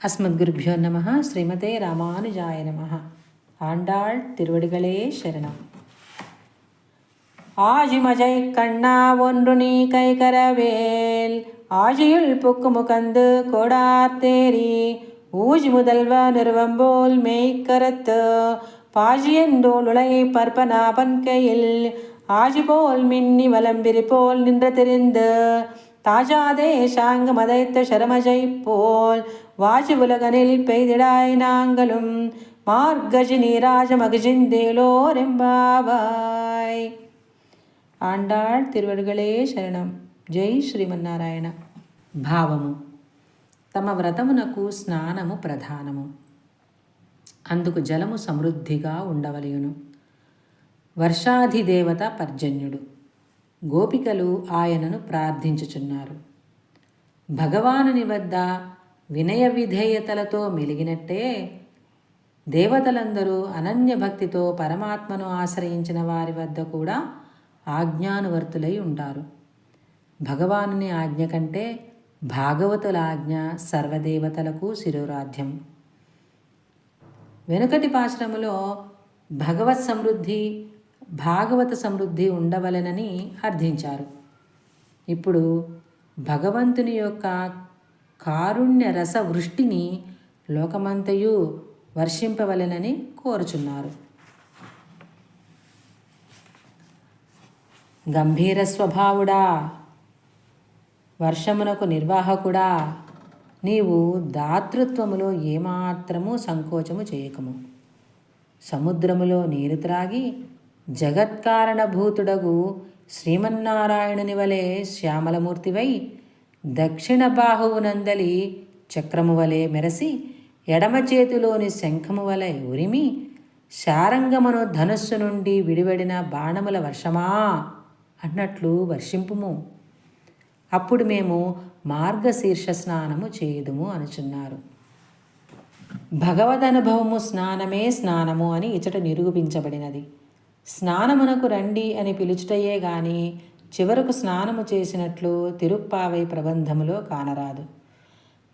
அஸ்மத்குருபியோ நம. ஸ்ரீமதே ராமானுஜாய நம. ஆண்டாள் திருவடிகளே சரணம். ஆஜிமஜை கண்ணா ஒன்று நீ கைகரவேல், ஆஜியுள் புக்கு முகந்து கொடார்த்தேரி, ஊஜி முதல்வ நிறுவம்போல் மெய்க்கரத்து, பாஜியந்தோள் உலகை பற்பனாபன் கையில், ஆஜி போல் மின்னி வலம்பிரி போல் நின்ற தெரிந்து, தாஜாதே சாங்க மதைத்த சரமஜை போல், வாஜி உலகனில் பெய்திடாய் நாங்களும், மார்கஜி நீராஜ மகிஜிந்தேலோரெம்பாவாய். ఆండాళ్ తిరువడిగళే శరణం. జై శ్రీమన్నారాయణ. భావము. తమ వ్రతమునకు స్నానము ప్రధానము, అందుకు జలము సమృద్ధిగా ఉండవలయును. వర్షాధిదేవత పర్జన్యుడు. గోపికలు ఆయనను ప్రార్థించుచున్నారు. భగవానుని వద్ద వినయ విధేయతలతో మెలిగినట్టే దేవతలందరూ అనన్య భక్తితో పరమాత్మను ఆశ్రయించిన వారి వద్ద కూడా ఆజ్ఞానువర్తులై ఉంటారు. భగవానుని ఆజ్ఞ కంటే భాగవతుల ఆజ్ఞ సర్వదేవతలకు శిరోరాధ్యం. వెనుకటి పాశ్రములో భగవత్ సమృద్ధి, భాగవత సమృద్ధి ఉండవలెనని అర్థించారు. ఇప్పుడు భగవంతుని యొక్క కారుణ్య రస వృష్టిని లోకమంతయు వర్షింపవలెనని కోరుచున్నారు. గంభీర స్వభావుడా, వర్షమునకు నిర్వాహకుడా, నీవు దాతృత్వములో ఏమాత్రము సంకోచము చేయకము. సముద్రములో నీరు త్రాగి జగత్కారణభూతుడగు శ్రీమన్నారాయణుని వలె శ్యామలమూర్తివై, దక్షిణ బాహువునందలి చక్రము వలె మెరసి, ఎడమ చేతిలోని శంఖము వలె ఉరిమి, శారంగమును ధనుస్సు నుండి విడివడిన బాణముల వర్షమా అన్నట్లు వర్షింపుము. అప్పుడు మేము మార్గశీర్ష స్నానము చేయుదుము అనుచున్నారు. భగవదనుభవము స్నానమే స్నానము అని ఇచట నిరూపించబడినది. స్నానమునకు రండి అని పిలుచుటయే గాని చివరకు స్నానము చేసినట్లు తిరుప్పావై ప్రబంధములో కానరాదు.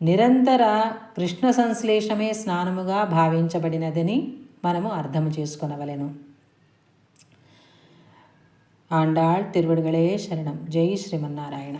నిరంతర కృష్ణ సంశ్లేషమే స్నానముగా భావించబడినదని మనము అర్థము చేసుకొనవలెను. ఆండాళ్ తిరువడిగళే శరణం. జై శ్రీమన్నారాయణ.